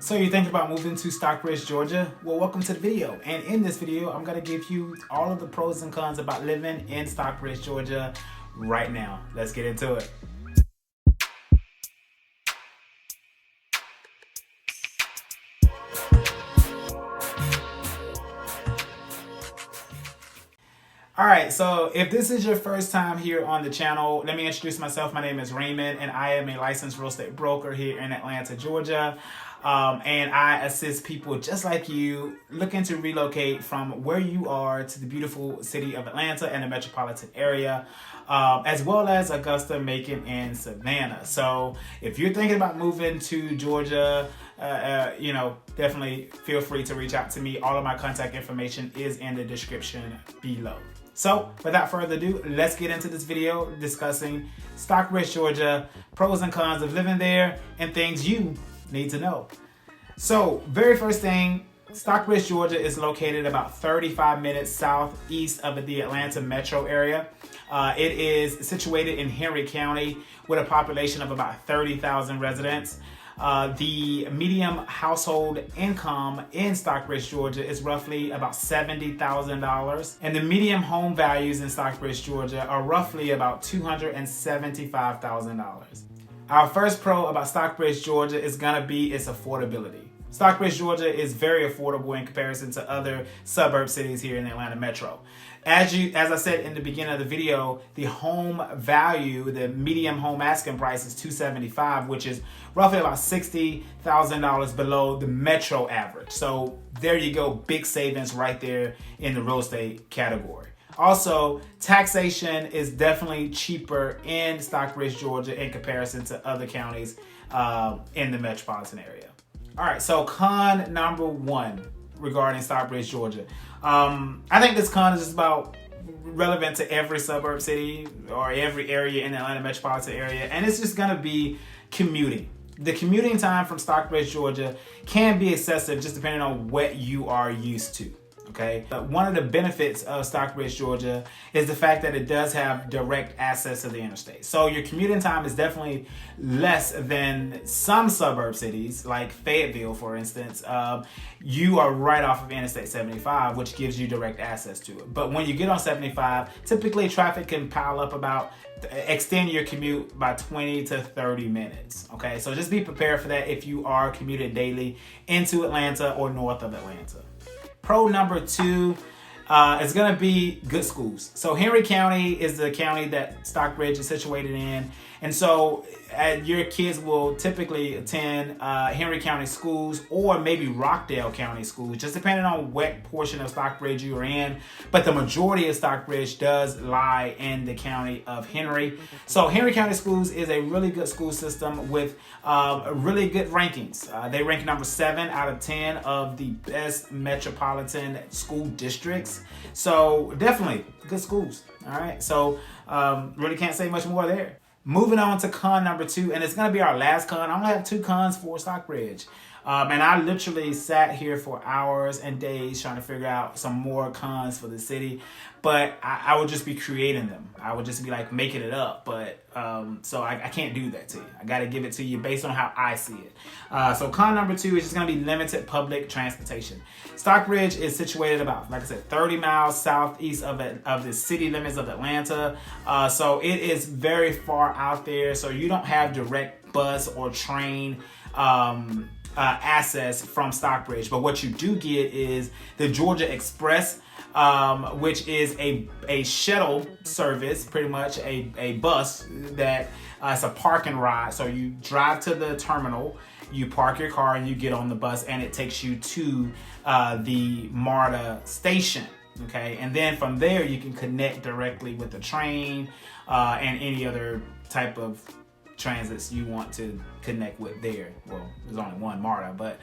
So you're thinking about moving to Stockbridge, Georgia? Well, welcome to the video. And in this video, I'm gonna give you all of the pros and cons about living in Stockbridge, Georgia right now. Let's get into it. All right, so if this is your first time here on the channel, let me introduce myself. My name is Raymond, and I am a licensed real estate broker here in Atlanta, Georgia. And I assist people just like you looking to relocate from where you are to the beautiful city of Atlanta and the metropolitan area, as well as Augusta, Macon, and Savannah. So if you're thinking about moving to Georgia, definitely feel free to reach out to me. All of my contact information is in the description below. So without further ado, let's get into this video discussing Stockbridge, Georgia, pros and cons of living there, and things you need to know. So very first thing, Stockbridge, Georgia is located about 35 minutes southeast of the Atlanta metro area. It is situated in Henry County with a population of about 30,000 residents. The median household income in Stockbridge, Georgia is roughly about $70,000. And the median home values in Stockbridge, Georgia are roughly about $275,000. Our first pro about Stockbridge, Georgia is gonna be its affordability. Stockbridge, Georgia is very affordable in comparison to other suburb cities here in the Atlanta metro. As I said in the beginning of the video, the home value, the median home asking price is $275,000, which is roughly about $60,000 below the metro average. So there you go, big savings right there in the real estate category. Also, taxation is definitely cheaper in Stockbridge, Georgia in comparison to other counties in the metropolitan area. All right, so con number one regarding Stockbridge, Georgia. I think this con is just about relevant to every suburb city or every area in the Atlanta metropolitan area, and it's just gonna be commuting. The commuting time from Stockbridge, Georgia can be excessive just depending on what you are used to. Okay. One of the benefits of Stockbridge, Georgia is the fact that it does have direct access to the interstate. So your commuting time is definitely less than some suburb cities like Fayetteville, for instance. You are right off of Interstate 75, which gives you direct access to it. But when you get on 75, typically traffic can pile up extend your commute by 20 to 30 minutes. Okay. So just be prepared for that if you are commuting daily into Atlanta or north of Atlanta. Pro number two is going to be good schools. So Henry County is the county that Stockbridge is situated in. And so your kids will typically attend Henry County schools or maybe Rockdale County schools, just depending on what portion of Stockbridge you are in. But the majority of Stockbridge does lie in the county of Henry. So Henry County Schools is a really good school system with really good rankings. They rank number 7 out of 10 of the best metropolitan school districts. So definitely good schools. All right. So really can't say much more there. Moving on to con number 2, and it's going to be our last con. I'm going to have 2 cons for Stockbridge. And I literally sat here for hours and days trying to figure out some more cons for the city, but I would just be creating them. I would just be like making it up, but so I can't do that to you. I got to give it to you based on how I see it. So con number 2 is just going to be limited public transportation. Stockbridge is situated about, like I said, 30 miles southeast of the city limits of Atlanta. So it is very far out there. So you don't have direct bus or train access from Stockbridge, but what you do get is the Georgia Express, which is a shuttle service, pretty much a bus that it's a park and ride. So you drive to the terminal, you park your car, and you get on the bus, and it takes you to the MARTA station. Okay, and then from there you can connect directly with the train and any other type of transits you want to connect with there. Well, there's only one MARTA, but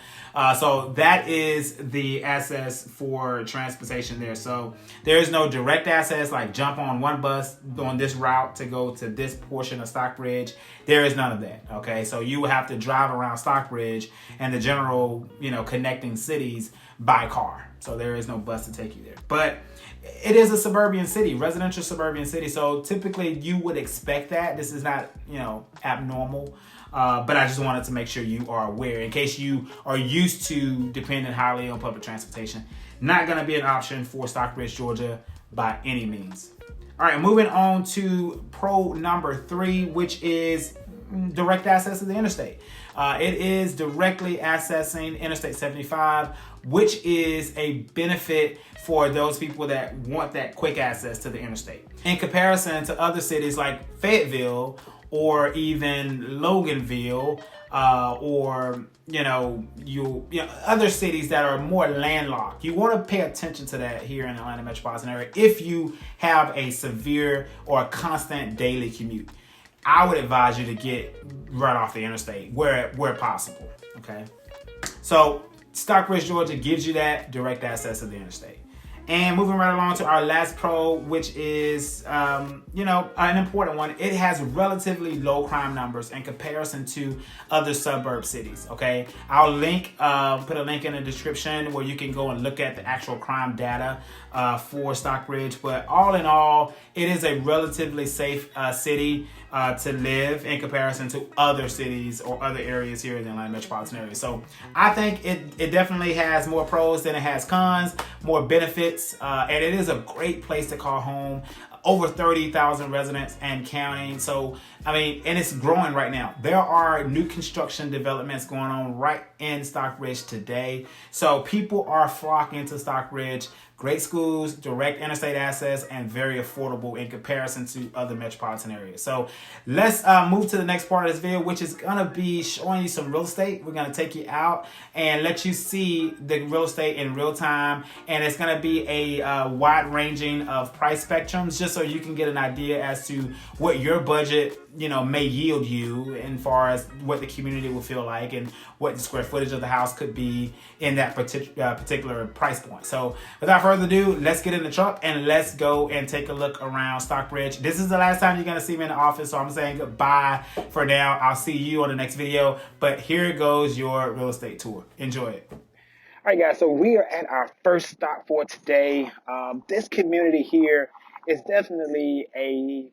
so that is the access for transportation there. So there is no direct access like jump on one bus on this route to go to this portion of Stockbridge. There is none of that. Okay, so you will have to drive around Stockbridge and the general, connecting cities by car. So there is no bus to take you there. But it is a suburban city, residential suburban city. So typically you would expect that. This is not, abnormal. But I just wanted to make sure you are aware in case you are used to depending highly on public transportation. Not going to be an option for Stockbridge, Georgia by any means. All right, moving on to pro number 3, which is direct access to the interstate. It is directly accessing Interstate 75, which is a benefit for those people that want that quick access to the interstate. In comparison to other cities like Fayetteville or even Loganville, or other cities that are more landlocked. You want to pay attention to that here in the Atlanta metropolitan area if you have a severe or a constant daily commute. I would advise you to get right off the interstate where possible. Okay, so Stockbridge, Georgia gives you that direct access to the interstate. And moving right along to our last pro, which is, an important one. It has relatively low crime numbers in comparison to other suburb cities, okay? I'll put a link in the description where you can go and look at the actual crime data for Stockbridge. But all in all, it is a relatively safe city to live in comparison to other cities or other areas here in the Atlanta metropolitan area. So I think it definitely has more pros than it has cons, more benefits. And it is a great place to call home. Over 30,000 residents and counting. So, and it's growing right now. There are new construction developments going on right in Stockbridge today. So people are flocking to Stockbridge. Great schools, direct interstate access, and very affordable in comparison to other metropolitan areas. So let's move to the next part of this video, which is going to be showing you some real estate. We're going to take you out and let you see the real estate in real time. And it's going to be a wide ranging of price spectrums just so you can get an idea as to what your budget may yield you as far as what the community will feel like and what the square footage of the house could be in that particular price point. So without further ado, let's get in the truck and let's go and take a look around Stockbridge. This is the last time you're going to see me in the office, so I'm saying goodbye for now. I'll see you on the next video, but here goes your real estate tour. Enjoy it. All right, guys, so we are at our first stop for today. This community here is definitely a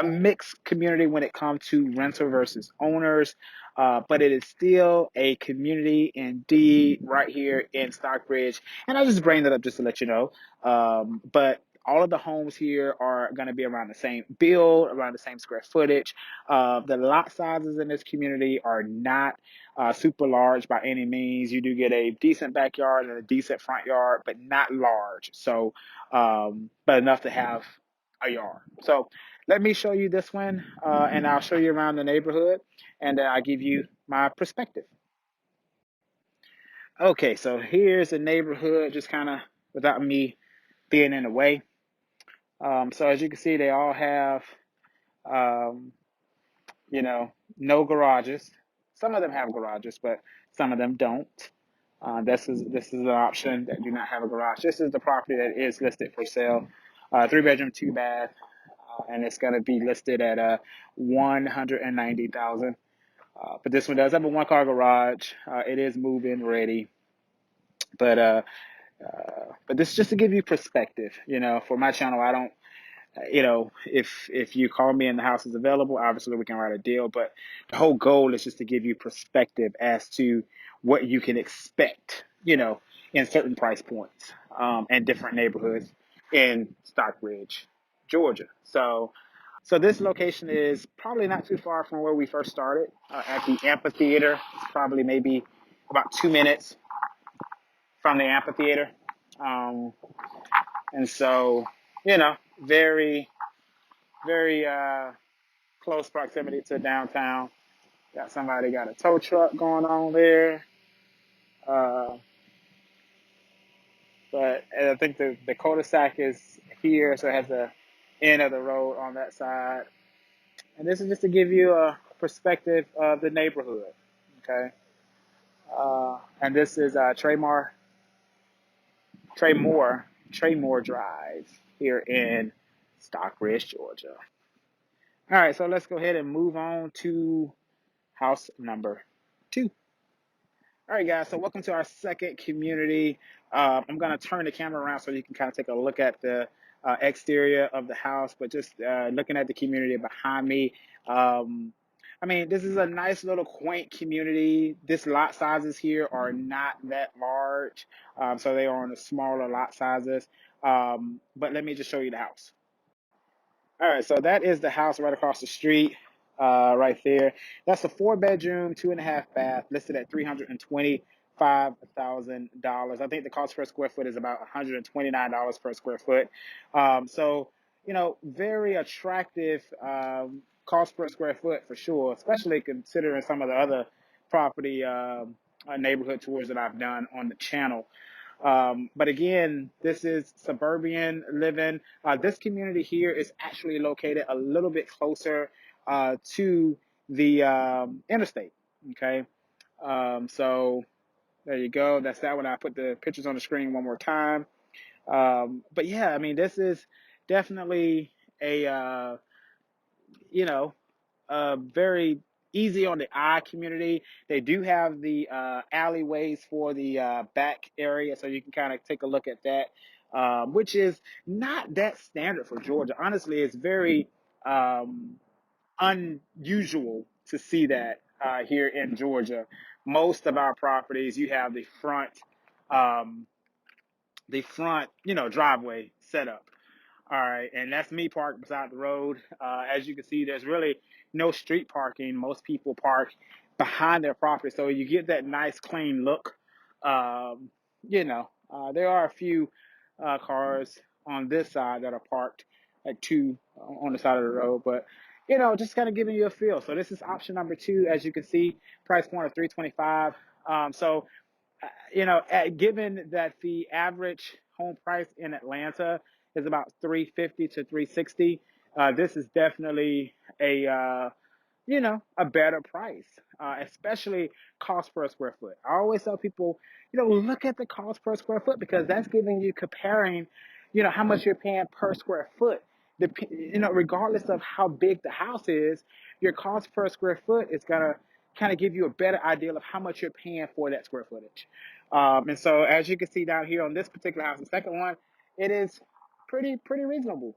mixed community when it comes to renter versus owners, but it is still a community indeed right here in Stockbridge. And I just bring that up just to let you know. But all of the homes here are going to be around the same build, around the same square footage. The lot sizes in this community are not super large by any means. You do get a decent backyard and a decent front yard, but not large. So, but enough to have a yard. So let me show you this one, and I'll show you around the neighborhood, and I'll give you my perspective. Okay, so here's the neighborhood, just kind of without me being in the way. So as you can see, they all have, no garages. Some of them have garages, but some of them don't. This is an option that do not have a garage. This is the property that is listed for sale. 3-bedroom, 2-bath. And it's going to be listed at $190,000. But this one does have a 1-car garage. It is move-in ready. But this is just to give you perspective. For my channel, I don't. If you call me and the house is available, obviously we can write a deal. But the whole goal is just to give you perspective as to what you can expect. In certain price points and different neighborhoods in Stockbridge, Georgia. So this location is probably not too far from where we first started at the amphitheater. It's probably maybe about 2 minutes from the amphitheater. And so, very, very close proximity to downtown. Got a tow truck going on there. But I think the cul-de-sac is here, so it has the end of the road on that side. And this is just to give you a perspective of the neighborhood, okay? And this is Traymore Drive here in Stockbridge, Georgia. All right, so let's go ahead and move on to house number 2. All right, guys, so welcome to our second community. I'm going to turn the camera around so you can kind of take a look at the exterior of the house, but just looking at the community behind me. I mean, this is a nice little quaint community. This lot sizes here are not that large, so they are on the smaller lot sizes. But let me just show you the house. All right, so that is the house right across the street, right there. That's a 4 bedroom, 2.5 bath, listed at $325,000. I think the cost per square foot is about $129 per square foot. So, very attractive cost per square foot for sure, especially considering some of the other property neighborhood tours that I've done on the channel. But again, this is suburban living. This community here is actually located a little bit closer to the interstate. Okay. So there you go. That's that one. I put the pictures on the screen one more time. But yeah, I mean, this is definitely a, you know, very easy on the eye community. They do have the alleyways for the back area, so you can kind of take a look at that, which is not that standard for Georgia. Honestly, it's very unusual to see that here in Georgia. Most of our properties, you have um, driveway set up. All right, and that's me parked beside the road. As you can see, there's really no street parking. Most people park behind their property, so you get that nice, clean look. Um, there are a few cars on this side that are parked, like two on the side of the road, but just kind of giving you a feel. So this is option number two, as you can see, price point of 325. So given that the average home price in Atlanta is about 350 to 360, this is definitely a better price, especially cost per square foot. I always tell people, look at the cost per square foot because that's giving you comparing, how much you're paying per square foot. Regardless of how big the house is, your cost per square foot is gonna kind of give you a better idea of how much you're paying for that square footage. And so, as you can see down here on this particular house, the second one, it is pretty reasonable.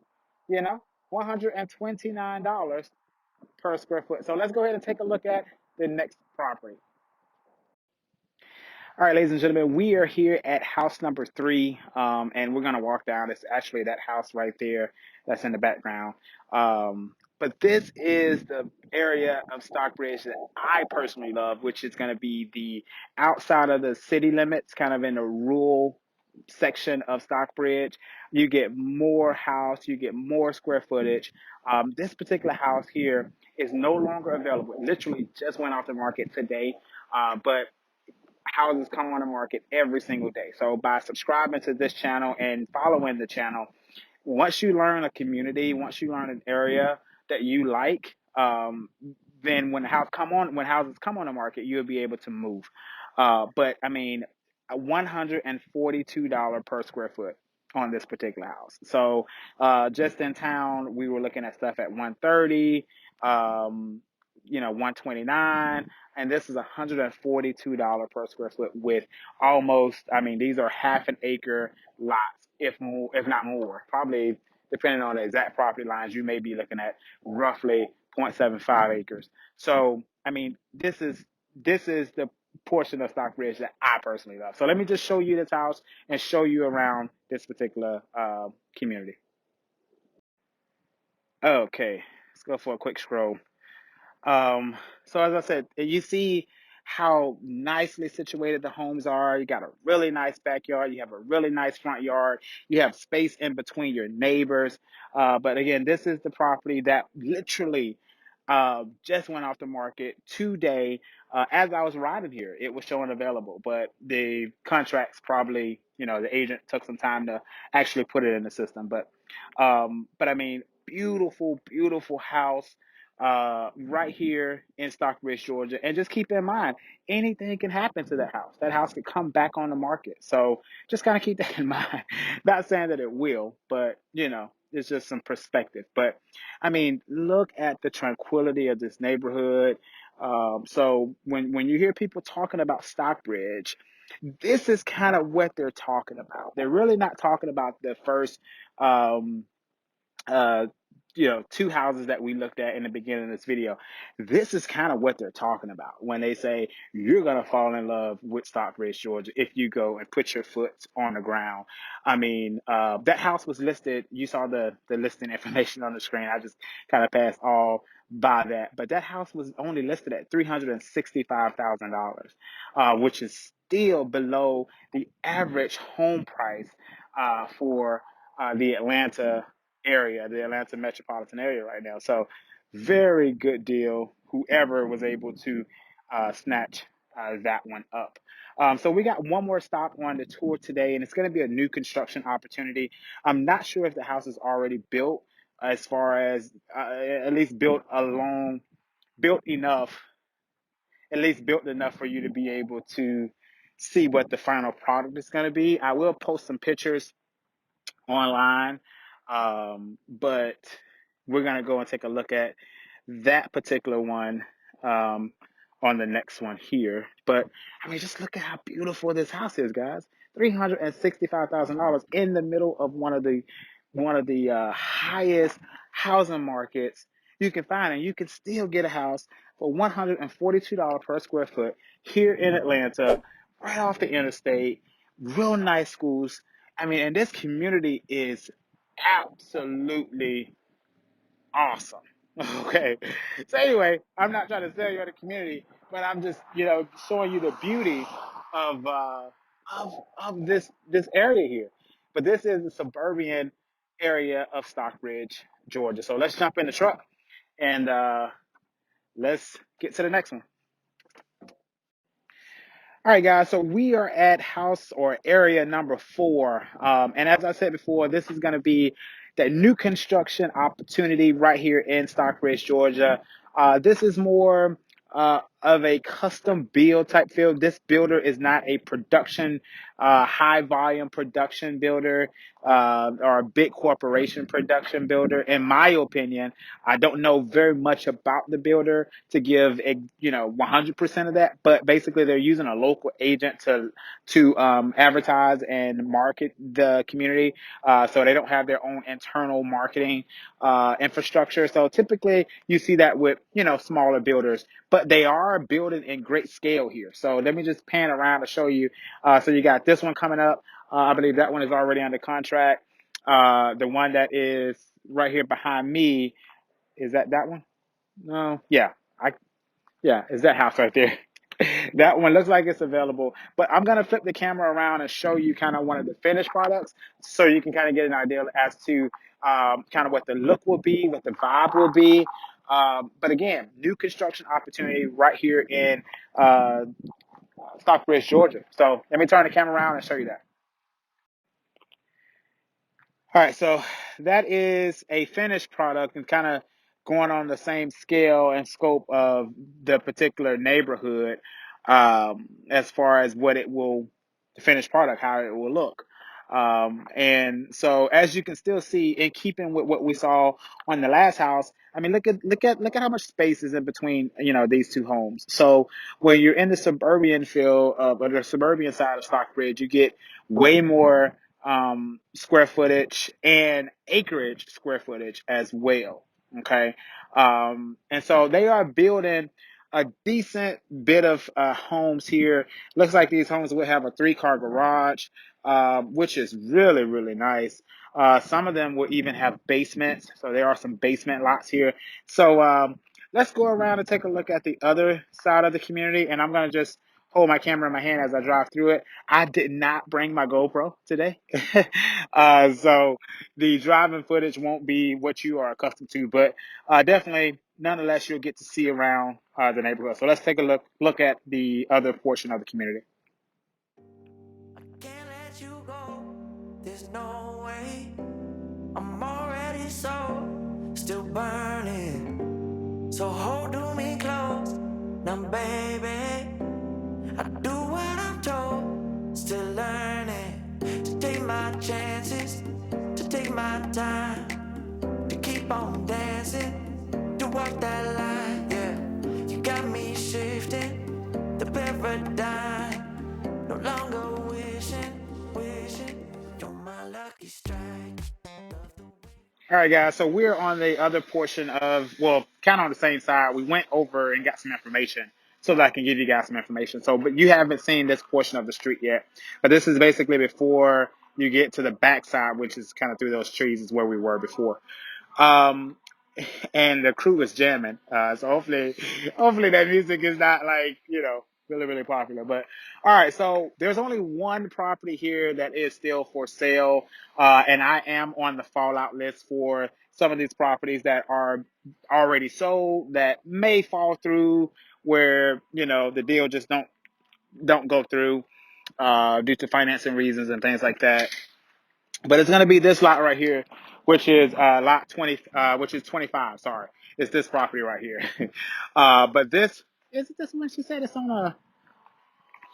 $129 per square foot. So let's go ahead and take a look at the next property. All right, ladies and gentlemen, we are here at house number three, and we're going to walk down. It's actually that house right there that's in the background. But this is the area of Stockbridge that I personally love, which is going to be the outside of the city limits, kind of in the rural section of Stockbridge. You get more house, you get more square footage. This particular house here is no longer available. It literally just went off the market today, but houses come on the market every single day. So by subscribing to this channel and following the channel, once you learn a community, once you learn an area that you like, then when houses come on the market, you'll be able to move. But I mean, $142 per square foot on this particular house. So just in town, we were looking at stuff at 130, 129, and this is $142 per square foot with almost, I mean, these are half an acre lots, if not more. Probably depending on the exact property lines, you may be looking at roughly 0.75 acres. So, I mean, this is the portion of Stockbridge that I personally love. So let me just show you this house and show you around this particular community. Okay, let's go for a quick scroll. So as I said, you see how nicely situated the homes are. You got a really nice backyard. You have a really nice front yard. You have space in between your neighbors. But again, this is the property that literally just went off the market today. As I was riding here, it was showing available, but the contracts probably, the agent took some time to actually put it in the system. But I mean, beautiful, beautiful house right here in Stockbridge, Georgia. And just keep in mind, anything can happen to that house. That house could come back on the market. So just kind of keep that in mind. Not saying that it will, but it's just some perspective. But I mean, look at the tranquility of this neighborhood. So when you hear people talking about Stockbridge, this is kind of what they're talking about. They're really not talking about the first um, uh, two houses that we looked at in the beginning of this video. This is kind of what they're talking about when they say you're going to fall in love with Stockbridge, Georgia, if you go and put your foot on the ground. I mean, that house was listed. You saw the listing information on the screen. I just kind of passed all by that. But that house was only listed at $365,000, which is still below the average home price for the Atlanta area, the Atlanta metropolitan area right now. So very good deal, whoever was able to snatch that one up. So we got one more stop on the tour today, and it's going to be a new construction opportunity. I'm not sure if the house is already built, as far as at least built enough, at least built enough for you to be able to see what the final product is going to be. I will post some pictures online, but we're going to go and take a look at that particular one on the next one here. But I mean, just look at how beautiful this house is, guys. $365,000 in the middle of one of the highest housing markets you can find, and you can still get a house for $142 per square foot here in Atlanta, right off the interstate. Real nice schools. I mean, and this community is absolutely awesome. Okay. So anyway, I'm not trying to sell you on the community, but I'm just, showing you the beauty of of this area here. But this is the suburban area of Stockbridge, Georgia. So let's jump in the truck and let's get to the next one. All right, guys, so we are at house or area number 4. And as I said before, this is going to be that new construction opportunity right here in Stockbridge, Georgia. This is more of a custom build type field. This builder is not a production, high volume production builder or a big corporation production builder. In my opinion, I don't know very much about the builder to give 100% of that, but basically they're using a local agent to advertise and market the community, so they don't have their own internal marketing infrastructure. So typically you see that with smaller builders, but they are building in great scale here. So let me just pan around to show you. So you got this one coming up. I believe that one is already under contract. The one that is right here behind me, is that one? No, yeah, is that house right there. That one looks like it's available, but I'm gonna flip the camera around and show you kind of one of the finished products, so you can kind of get an idea as to kind of what the look will be, what the vibe will be. But again, new construction opportunity right here in Stockbridge, Georgia. So let me turn the camera around and show you that. All right, so that is a finished product and kind of going on the same scale and scope of the particular neighborhood, as far as what it will, the finished product, how it will look. And so as you can still see, in keeping with what we saw on the last house, I mean, look at how much space is in between, these two homes. So when you're in the suburban field, or the suburban side of Stockbridge, you get way more square footage and acreage square footage as well. Okay. And so they are building a decent bit of homes here. Looks like these homes will have a 3-car garage, which is really, really nice. Some of them will even have basements. So there are some basement lots here. So let's go around and take a look at the other side of the community. And I'm going to just hold my camera in my hand as I drive through it. I did not bring my GoPro today. So the driving footage won't be what you are accustomed to, but definitely, nonetheless, you'll get to see around the neighborhood. So let's take a look at the other portion of the community. I can't let you go. There's no way. I'm already still burning. So hold me close. Now, baby, I do what I'm told. Still learning to take my chances, to take my time, to keep on dancing, to walk that line. Yeah, you got me shifting the paradigm. No longer wishing, you're my lucky strike. All right, guys. So we're on the other portion of, well, kind of on the same side. We went over and got some information so that I can give you guys some information. So, but you haven't seen this portion of the street yet. But this is basically before you get to the back side, which is kind of through those trees, is where we were before. Um, and the crew is jamming. So hopefully that music is not like, really, really popular. But all right, so there's only one property here that is still for sale. And I am on the fallout list for some of these properties that are already sold that may fall through where, the deal just don't go through due to financing reasons and things like that. But it's going to be this lot right here, which is lot 20, which is 25. Sorry, it's this property right here. But this is this one. She said it's on a.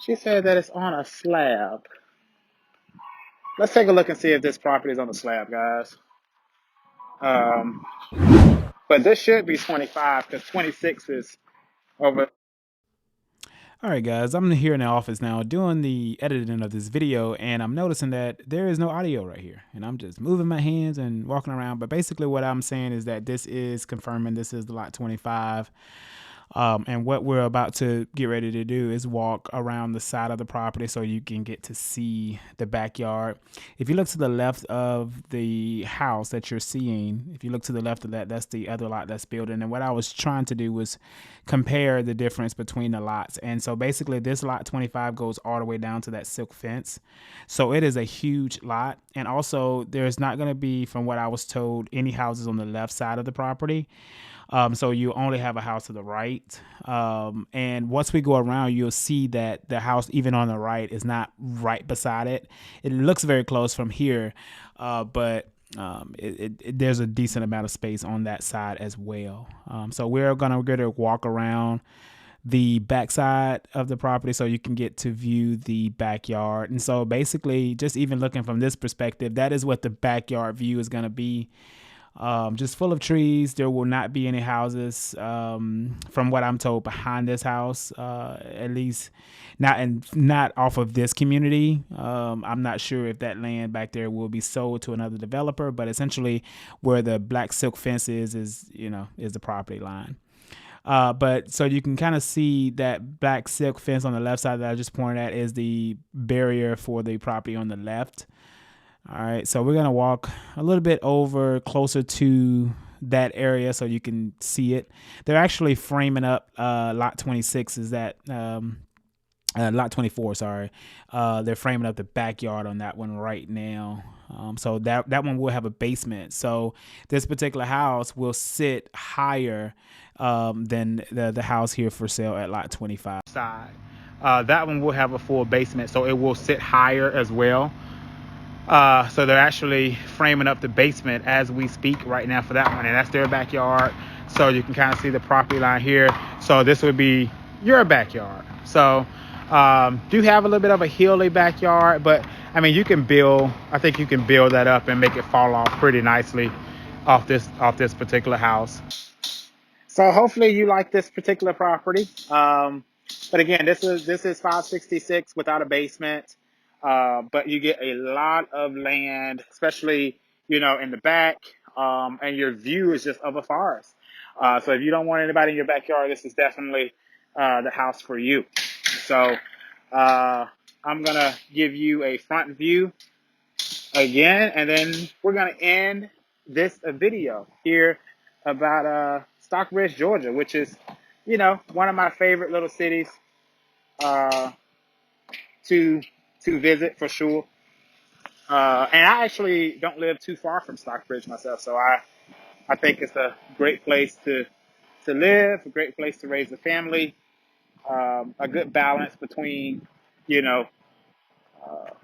She said that it's on a slab. Let's take a look and see if this property is on the slab, guys. Um, but this should be 25 because 26 is over. All right, guys, I'm here in the office now doing the editing of this video, and I'm noticing that there is no audio right here, and I'm just moving my hands and walking around. But basically what I'm saying is that this is confirming this is the lot 25. And what we're about to get ready to do is walk around the side of the property so you can get to see the backyard. If you look to the left of the house that you're seeing, if you look to the left of that, that's the other lot that's building. And what I was trying to do was compare the difference between the lots. And so basically this lot 25 goes all the way down to that silk fence. So it is a huge lot. And also there's not going to be, from what I was told, any houses on the left side of the property. So you only have a house to the right. And once we go around, you'll see that the house, even on the right, is not right beside it. It looks very close from here, but there's a decent amount of space on that side as well. So we're going to walk around the backside of the property so you can get to view the backyard. And so basically, just even looking from this perspective, that is what the backyard view is going to be. Just full of trees. There will not be any houses, from what I'm told, behind this house, at least not off of this community. I'm not sure if that land back there will be sold to another developer, but essentially where the black silk fence is the property line. But so you can kind of see that black silk fence on the left side that I just pointed at is the barrier for the property on the left. All right, so we're going to walk a little bit over closer to that area so you can see it. They're actually framing up lot 26 is that lot 24, sorry. They're framing up the backyard on that one right now. So that one will have a basement. So this particular house will sit higher than the house here for sale at lot 25. Side. That one will have a full basement, so it will sit higher as well. So they're actually framing up the basement as we speak right now for that one, and that's their backyard. So you can kind of see the property line here. So this would be your backyard. So do have a little bit of a hilly backyard, but I mean, I think you can build that up and make it fall off pretty nicely off this particular house. So hopefully you like this particular property. But again, this is 566 without a basement. But you get a lot of land, especially, in the back, and your view is just of a forest. So if you don't want anybody in your backyard, this is definitely the house for you. So I'm going to give you a front view again, and then we're going to end this video here about Stockbridge, Georgia, which is, one of my favorite little cities to visit for sure. And I actually don't live too far from Stockbridge myself, so I think it's a great place to live, a great place to raise a family, a good balance between,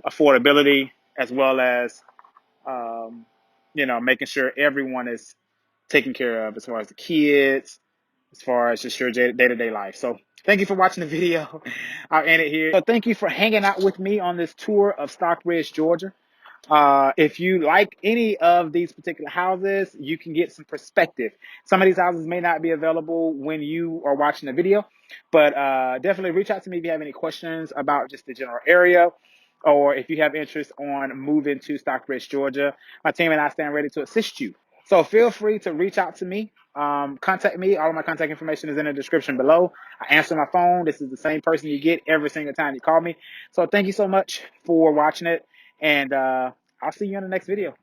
affordability as well as, making sure everyone is taken care of as far as the kids, as far as just your day-to-day life. So thank you for watching the video. I'll end it here. So thank you for hanging out with me on this tour of Stockbridge, Georgia. If you like any of these particular houses, you can get some perspective. Some of these houses may not be available when you are watching the video, but definitely reach out to me if you have any questions about just the general area, or if you have interest on moving to Stockbridge, Georgia. My team and I stand ready to assist you. So feel free to reach out to me. Contact me. All of my contact information is in the description below. I answer my phone. This is the same person you get every single time you call me. So thank you so much for watching it, and I'll see you in the next video.